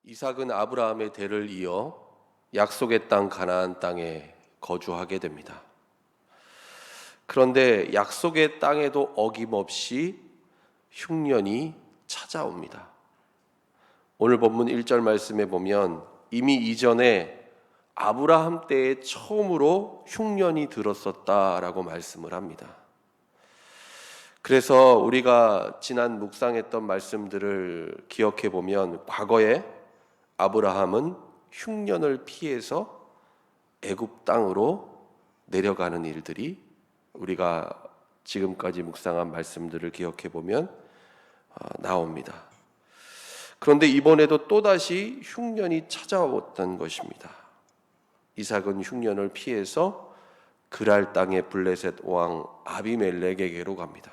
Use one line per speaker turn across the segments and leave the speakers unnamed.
이삭은 아브라함의 대를 이어 약속의 땅 가나안 땅에 거주하게 됩니다. 그런데 약속의 땅에도 어김없이 흉년이 찾아옵니다. 오늘 본문 1절 말씀에 보면 이미 이전에 아브라함 때에 처음으로 흉년이 들었었다라고 말씀을 합니다. 그래서 우리가 지난 묵상했던 말씀들을 기억해 보면 과거에 아브라함은 흉년을 피해서 애굽 땅으로 내려가는 일들이 우리가 지금까지 묵상한 말씀들을 기억해 보면 나옵니다. 그런데 이번에도 또다시 흉년이 찾아왔던 것입니다. 이삭은 흉년을 피해서 그랄 땅의 블레셋 왕 아비멜렉에게로 갑니다.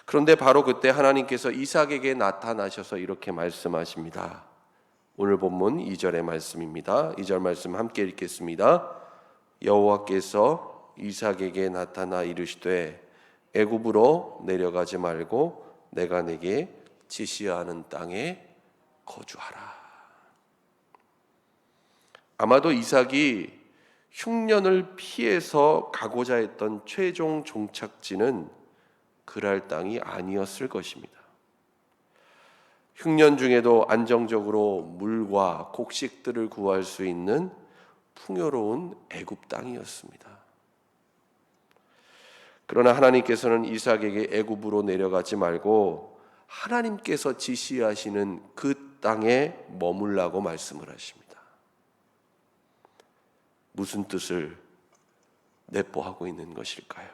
그런데 바로 그때 하나님께서 이삭에게 나타나셔서 이렇게 말씀하십니다. 오늘 본문 2절의 말씀입니다. 2절 말씀 함께 읽겠습니다. 여호와께서 이삭에게 나타나 이르시되 애굽으로 내려가지 말고 내가 네게 지시하는 땅에 거주하라. 아마도 이삭이 흉년을 피해서 가고자 했던 최종 종착지는 그랄 땅이 아니었을 것입니다. 흉년 중에도 안정적으로 물과 곡식들을 구할 수 있는 풍요로운 애굽 땅이었습니다. 그러나 하나님께서는 이삭에게 애굽으로 내려가지 말고 하나님께서 지시하시는 그 땅에 머물라고 말씀을 하십니다. 무슨 뜻을 내포하고 있는 것일까요?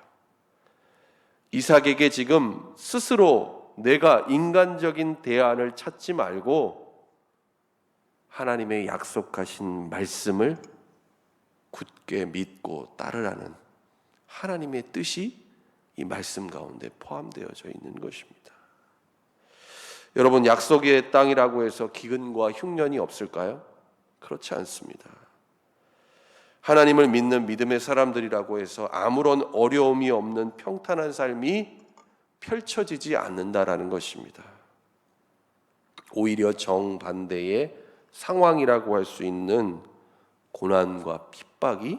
이삭에게 지금 스스로 내가 인간적인 대안을 찾지 말고 하나님의 약속하신 말씀을 굳게 믿고 따르라는 하나님의 뜻이 이 말씀 가운데 포함되어져 있는 것입니다. 여러분, 약속의 땅이라고 해서 기근과 흉년이 없을까요? 그렇지 않습니다. 하나님을 믿는 믿음의 사람들이라고 해서 아무런 어려움이 없는 평탄한 삶이 펼쳐지지 않는다라는 것입니다. 오히려 정반대의 상황이라고 할 수 있는 고난과 핍박이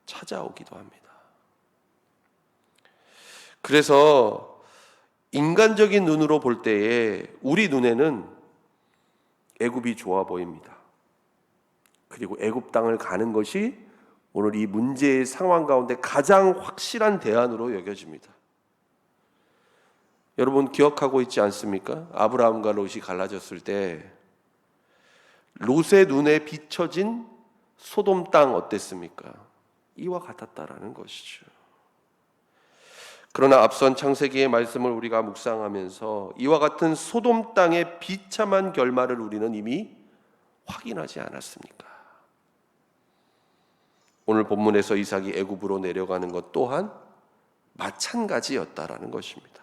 찾아오기도 합니다. 그래서 인간적인 눈으로 볼 때에 우리 눈에는 애굽이 좋아 보입니다. 그리고 애굽 땅을 가는 것이 오늘 이 문제의 상황 가운데 가장 확실한 대안으로 여겨집니다. 여러분 기억하고 있지 않습니까? 아브라함과 롯이 갈라졌을 때 롯의 눈에 비춰진 소돔 땅 어땠습니까? 이와 같았다라는 것이죠. 그러나 앞선 창세기의 말씀을 우리가 묵상하면서 이와 같은 소돔 땅의 비참한 결말을 우리는 이미 확인하지 않았습니까? 오늘 본문에서 이삭이 애굽으로 내려가는 것 또한 마찬가지였다라는 것입니다.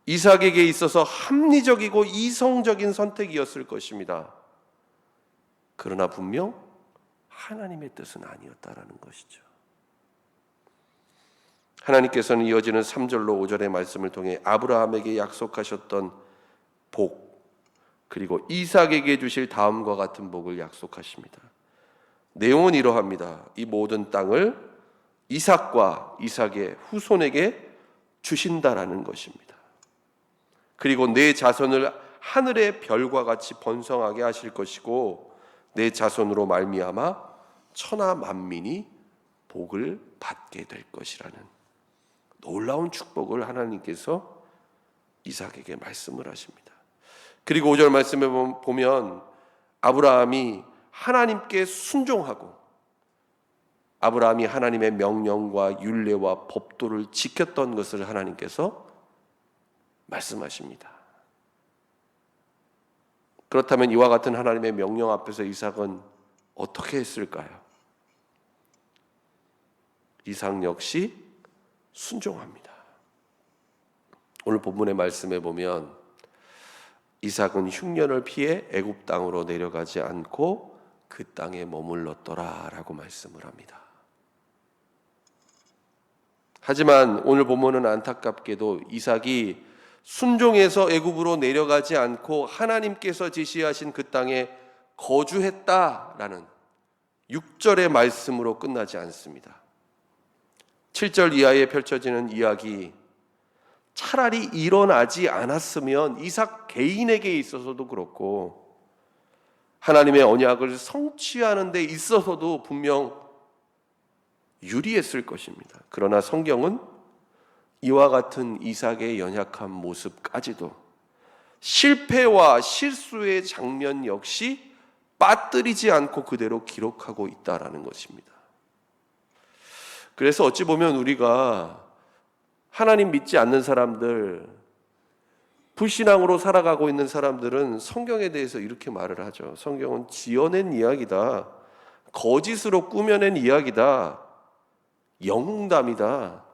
이삭에게 있어서 합리적이고 이성적인 선택이었을 것입니다. 그러나 분명 하나님의 뜻은 아니었다라는 것이죠. 하나님께서는 이어지는 3절로 5절의 말씀을 통해 아브라함에게 약속하셨던 복, 그리고 이삭에게 주실 다음과 같은 복을 약속하십니다. 내용은 이러합니다. 이 모든 땅을 이삭과 이삭의 후손에게 주신다라는 것입니다. 그리고 내 자손을 하늘의 별과 같이 번성하게 하실 것이고 내 자손으로 말미암아 천하 만민이 복을 받게 될 것이라는 놀라운 축복을 하나님께서 이삭에게 말씀을 하십니다. 그리고 5절 말씀에 보면 아브라함이 하나님께 순종하고 아브라함이 하나님의 명령과 율례와 법도를 지켰던 것을 하나님께서 말씀하십니다. 그렇다면 이와 같은 하나님의 명령 앞에서 이삭은 어떻게 했을까요? 이삭 역시 순종합니다. 오늘 본문의 말씀에 보면 이삭은 흉년을 피해 애굽 땅으로 내려가지 않고 그 땅에 머물렀더라라고 말씀을 합니다. 하지만 오늘 본문은 안타깝게도 이삭이 순종해서 애굽으로 내려가지 않고 하나님께서 지시하신 그 땅에 거주했다라는 6절의 말씀으로 끝나지 않습니다. 7절 이하에 펼쳐지는 이야기, 차라리 일어나지 않았으면 이삭 개인에게 있어서도 그렇고 하나님의 언약을 성취하는 데 있어서도 분명 유리했을 것입니다. 그러나 성경은 이와 같은 이삭의 연약한 모습까지도 실패와 실수의 장면 역시 빠뜨리지 않고 그대로 기록하고 있다라는 것입니다. 그래서 어찌 보면 우리가 하나님 믿지 않는 사람들, 불신앙으로 살아가고 있는 사람들은 성경에 대해서 이렇게 말을 하죠. 성경은 지어낸 이야기다, 거짓으로 꾸며낸 이야기다, 영웅담이다.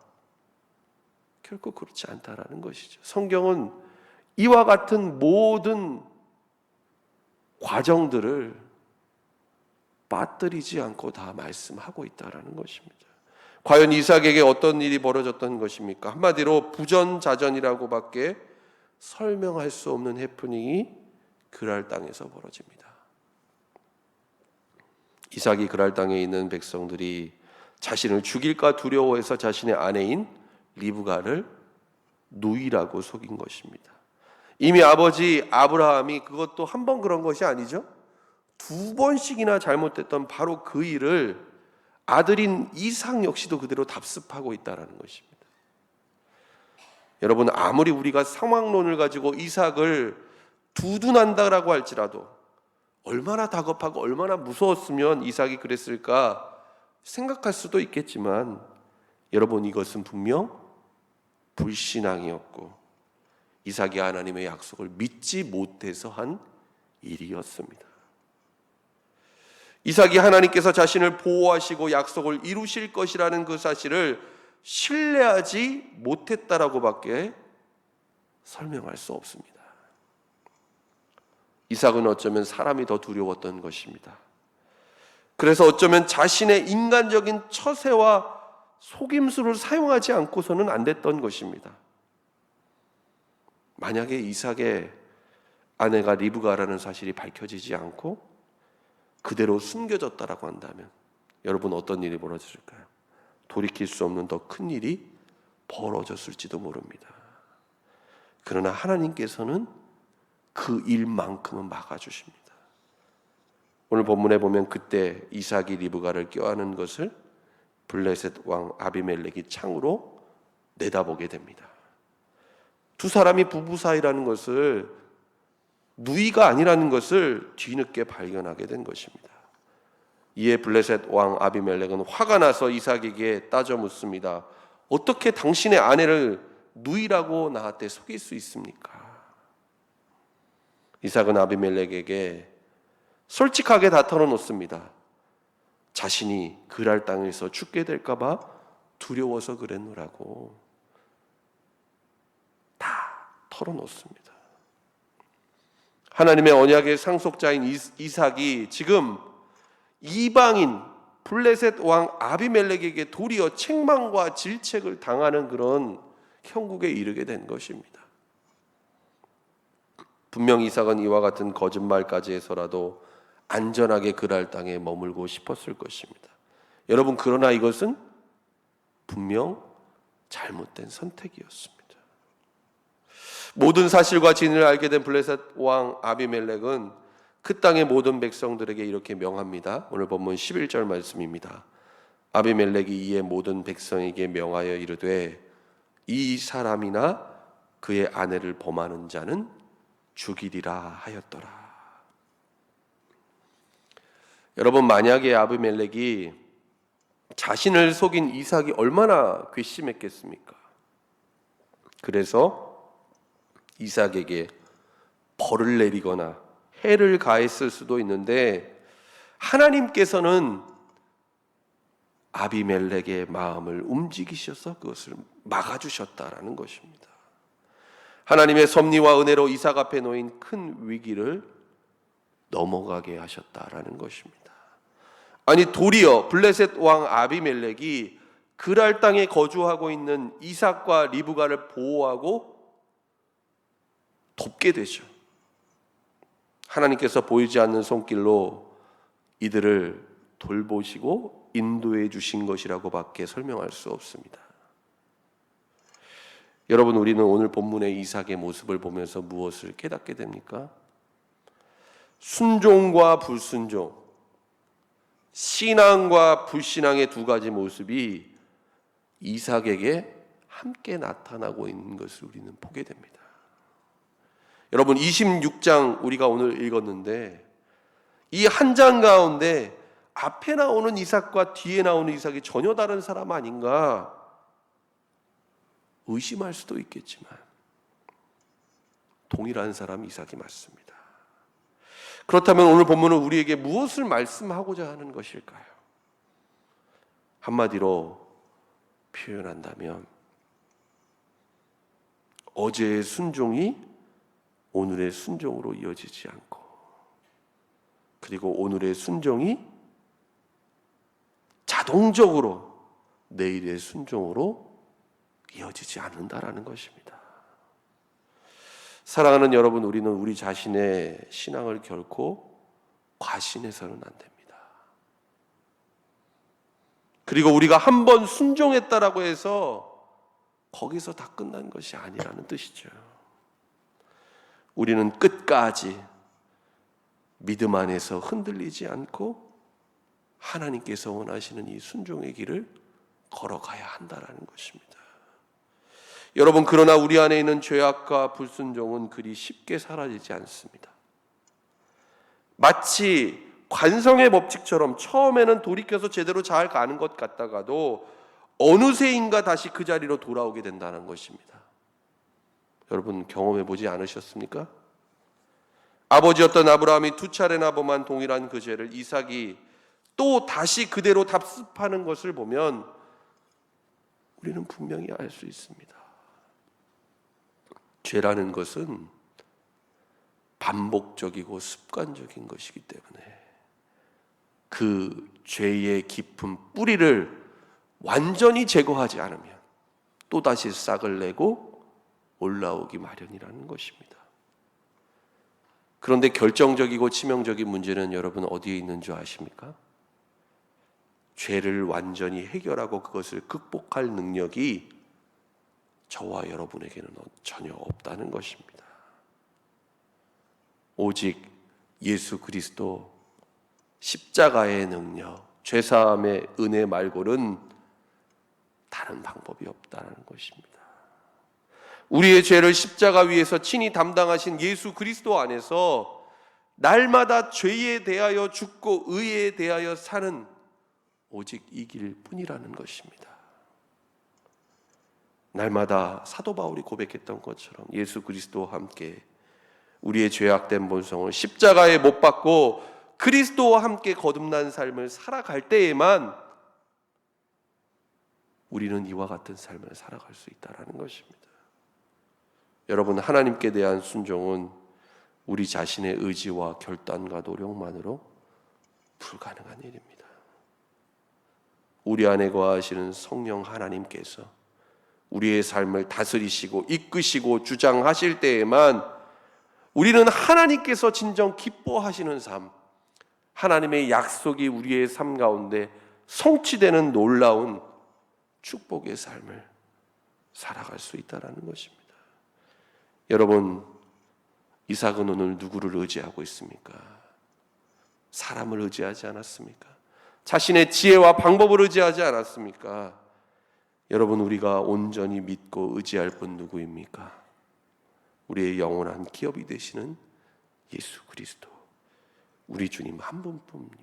결코 그렇지 않다라는 것이죠. 성경은 이와 같은 모든 과정들을 빠뜨리지 않고 다 말씀하고 있다라는 것입니다. 과연 이삭에게 어떤 일이 벌어졌던 것입니까? 한마디로 부전자전이라고밖에 설명할 수 없는 해프닝이 그랄 땅에서 벌어집니다. 이삭이 그랄 땅에 있는 백성들이 자신을 죽일까 두려워해서 자신의 아내인 리브가를 누이라고 속인 것입니다. 이미 아버지 아브라함이 그것도 한 번 그런 것이 아니죠. 2번씩이나 잘못됐던 바로 그 일을 아들인 이삭 역시도 그대로 답습하고 있다는 것입니다. 여러분, 아무리 우리가 상황론을 가지고 이삭을 두둔한다라고 할지라도 얼마나 다급하고 얼마나 무서웠으면 이삭이 그랬을까 생각할 수도 있겠지만, 여러분, 이것은 분명 불신앙이었고 이삭이 하나님의 약속을 믿지 못해서 한 일이었습니다. 이삭이 하나님께서 자신을 보호하시고 약속을 이루실 것이라는 그 사실을 신뢰하지 못했다라고밖에 설명할 수 없습니다. 이삭은 어쩌면 사람이 더 두려웠던 것입니다. 그래서 어쩌면 자신의 인간적인 처세와 속임수를 사용하지 않고서는 안 됐던 것입니다. 만약에 이삭의 아내가 리브가라는 사실이 밝혀지지 않고 그대로 숨겨졌다라고 한다면 여러분, 어떤 일이 벌어졌을까요? 돌이킬 수 없는 더 큰 일이 벌어졌을지도 모릅니다. 그러나 하나님께서는 그 일만큼은 막아주십니다. 오늘 본문에 보면 그때 이삭이 리브가를 껴안은 것을 블레셋 왕 아비멜렉이 창으로 내다보게 됩니다. 두 사람이 부부 사이라는 것을, 누이가 아니라는 것을 뒤늦게 발견하게 된 것입니다. 이에 블레셋 왕 아비멜렉은 화가 나서 이삭에게 따져 묻습니다. 어떻게 당신의 아내를 누이라고 나한테 속일 수 있습니까? 이삭은 아비멜렉에게 솔직하게 다 털어놓습니다. 자신이 그랄 땅에서 죽게 될까 봐 두려워서 그랬노라고 다 털어놓습니다. 하나님의 언약의 상속자인 이삭이 지금 이방인 블레셋 왕 아비멜렉에게 도리어 책망과 질책을 당하는 그런 형국에 이르게 된 것입니다. 분명 이삭은 이와 같은 거짓말까지 해서라도 안전하게 그랄 땅에 머물고 싶었을 것입니다. 여러분, 그러나 이것은 분명 잘못된 선택이었습니다. 모든 사실과 진리를 알게 된 블레셋 왕 아비멜렉은 그 땅의 모든 백성들에게 이렇게 명합니다. 오늘 본문 11절 말씀입니다. 아비멜렉이 이에 모든 백성에게 명하여 이르되 이 사람이나 그의 아내를 범하는 자는 죽이리라 하였더라. 여러분, 만약에 아비멜렉이 자신을 속인 이삭이 얼마나 괘씸했겠습니까? 그래서 이삭에게 벌을 내리거나 해를 가했을 수도 있는데, 하나님께서는 아비멜렉의 마음을 움직이셔서 그것을 막아주셨다라는 것입니다. 하나님의 섭리와 은혜로 이삭 앞에 놓인 큰 위기를 넘어가게 하셨다라는 것입니다. 아니, 도리어 블레셋 왕 아비멜렉이 그랄 땅에 거주하고 있는 이삭과 리브가를 보호하고 돕게 되죠. 하나님께서 보이지 않는 손길로 이들을 돌보시고 인도해 주신 것이라고밖에 설명할 수 없습니다. 여러분, 우리는 오늘 본문의 이삭의 모습을 보면서 무엇을 깨닫게 됩니까? 순종과 불순종, 신앙과 불신앙의 두 가지 모습이 이삭에게 함께 나타나고 있는 것을 우리는 보게 됩니다. 여러분, 26장 우리가 오늘 읽었는데 이 한 장 가운데 앞에 나오는 이삭과 뒤에 나오는 이삭이 전혀 다른 사람 아닌가 의심할 수도 있겠지만 동일한 사람 이삭이 맞습니다. 그렇다면 오늘 본문은 우리에게 무엇을 말씀하고자 하는 것일까요? 한마디로 표현한다면 어제의 순종이 오늘의 순종으로 이어지지 않고, 그리고 오늘의 순종이 자동적으로 내일의 순종으로 이어지지 않는다라는 것입니다. 사랑하는 여러분, 우리는 우리 자신의 신앙을 결코 과신해서는 안 됩니다. 그리고 우리가 한 번 순종했다라고 해서 거기서 다 끝난 것이 아니라는 뜻이죠. 우리는 끝까지 믿음 안에서 흔들리지 않고 하나님께서 원하시는 이 순종의 길을 걸어가야 한다라는 것입니다. 여러분, 그러나 우리 안에 있는 죄악과 불순종은 그리 쉽게 사라지지 않습니다. 마치 관성의 법칙처럼 처음에는 돌이켜서 제대로 잘 가는 것 같다가도 어느새인가 다시 그 자리로 돌아오게 된다는 것입니다. 여러분, 경험해 보지 않으셨습니까? 아버지였던 아브라함이 두 차례나 범한 동일한 그 죄를 이삭이 또 다시 그대로 답습하는 것을 보면 우리는 분명히 알 수 있습니다. 죄라는 것은 반복적이고 습관적인 것이기 때문에 그 죄의 깊은 뿌리를 완전히 제거하지 않으면 또다시 싹을 내고 올라오기 마련이라는 것입니다. 그런데 결정적이고 치명적인 문제는 여러분 어디에 있는 줄 아십니까? 죄를 완전히 해결하고 그것을 극복할 능력이 저와 여러분에게는 전혀 없다는 것입니다. 오직 예수 그리스도 십자가의 능력, 죄사함의 은혜 말고는 다른 방법이 없다는 것입니다. 우리의 죄를 십자가 위에서 친히 담당하신 예수 그리스도 안에서 날마다 죄에 대하여 죽고 의에 대하여 사는 오직 이 길뿐이라는 것입니다. 날마다 사도 바울이 고백했던 것처럼 예수 그리스도와 함께 우리의 죄악된 본성을 십자가에 못 박고 그리스도와 함께 거듭난 삶을 살아갈 때에만 우리는 이와 같은 삶을 살아갈 수 있다는 것입니다. 여러분, 하나님께 대한 순종은 우리 자신의 의지와 결단과 노력만으로 불가능한 일입니다. 우리 안에 거하시는 성령 하나님께서 우리의 삶을 다스리시고 이끄시고 주장하실 때에만 우리는 하나님께서 진정 기뻐하시는 삶, 하나님의 약속이 우리의 삶 가운데 성취되는 놀라운 축복의 삶을 살아갈 수 있다는 것입니다. 여러분, 이삭은 오늘 누구를 의지하고 있습니까? 사람을 의지하지 않았습니까? 자신의 지혜와 방법을 의지하지 않았습니까? 여러분, 우리가 온전히 믿고 의지할 분 누구입니까? 우리의 영원한 기업이 되시는 예수 그리스도, 우리 주님 한 분뿐입니다.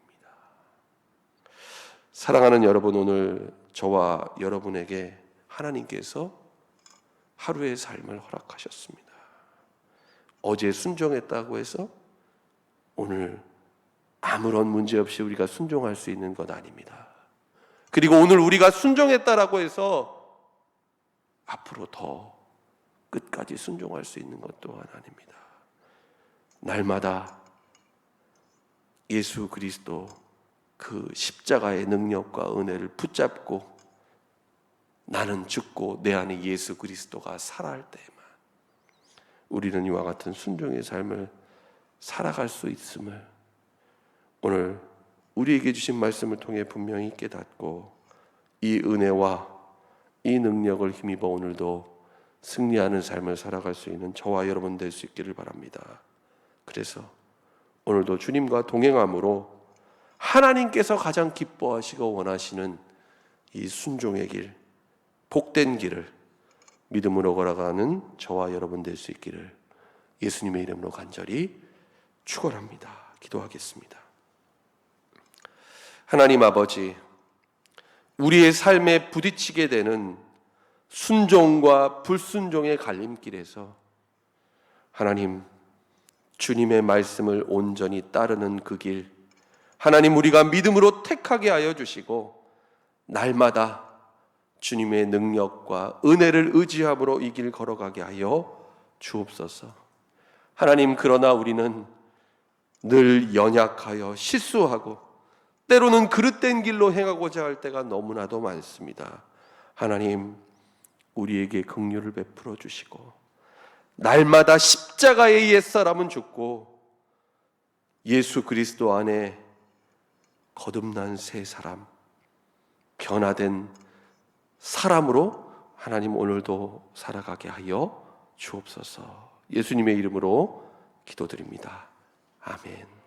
사랑하는 여러분, 오늘 저와 여러분에게 하나님께서 하루의 삶을 허락하셨습니다. 어제 순종했다고 해서 오늘 아무런 문제 없이 우리가 순종할 수 있는 것 아닙니다. 그리고 오늘 우리가 순종했다라고 해서 앞으로 더 끝까지 순종할 수 있는 것 또한 아닙니다. 날마다 예수 그리스도 그 십자가의 능력과 은혜를 붙잡고 나는 죽고 내 안에 예수 그리스도가 살아할 때에만 우리는 이와 같은 순종의 삶을 살아갈 수 있음을 오늘 우리에게 주신 말씀을 통해 분명히 깨닫고 이 은혜와 이 능력을 힘입어 오늘도 승리하는 삶을 살아갈 수 있는 저와 여러분 될 수 있기를 바랍니다. 그래서 오늘도 주님과 동행함으로 하나님께서 가장 기뻐하시고 원하시는 이 순종의 길, 복된 길을 믿음으로 걸어가는 저와 여러분 될 수 있기를 예수님의 이름으로 간절히 축원합니다. 기도하겠습니다. 하나님 아버지, 우리의 삶에 부딪히게 되는 순종과 불순종의 갈림길에서 하나님, 주님의 말씀을 온전히 따르는 그 길, 하나님 우리가 믿음으로 택하게 하여 주시고 날마다 주님의 능력과 은혜를 의지함으로 이 길 걸어가게 하여 주옵소서. 하나님, 그러나 우리는 늘 연약하여 실수하고 때로는 그릇된 길로 행하고자 할 때가 너무나도 많습니다. 하나님, 우리에게 긍휼을 베풀어 주시고 날마다 십자가의 옛사람은 죽고 예수 그리스도 안에 거듭난 새 사람, 변화된 사람으로 하나님 오늘도 살아가게 하여 주옵소서. 예수님의 이름으로 기도드립니다. 아멘.